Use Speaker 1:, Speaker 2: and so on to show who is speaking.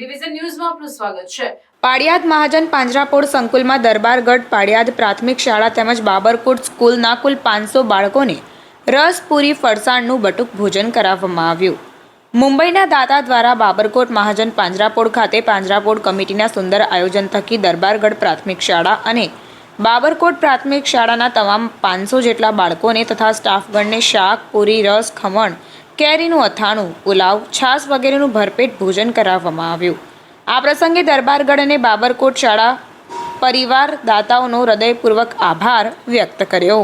Speaker 1: Division ન્યૂઝમાં આપનું સ્વાગત છે।
Speaker 2: પાળિયાદ મહાજન પાંજરાપોળ સંકુલમાં દરબારગઢ પાળિયાદ પ્રાથમિક શાળા તેમજ બાબરકોટ સ્કૂલના કુલ 500 બાળકોને રસ પૂરી ફરસાણનું બટુક ભોજન કરાવવામાં આવ્યું। મુંબઈના દાતા દ્વારા બાબરકોટ મહાજન પાંજરાપોળ ખાતે પાંજરાપોળ કમિટીના સુંદર આયોજન થકી દરબારગઢ પ્રાથમિક શાળા અને બાબરકોટ પ્રાથમિક શાળાના તમામ 500 જેટલા બાળકોને તથા સ્ટાફગણને શાક, પૂરી, રસ, ખમણ, કેરીનું અથાણું, પુલાવ, છાશ વગેરેનું ભરપેટ ભોજન કરાવવામાં આવ્યું। આ પ્રસંગે દરબારગઢ અને બાબરકોટ શાળા પરિવાર દાતાઓનો હૃદયપૂર્વક આભાર વ્યક્ત કર્યો।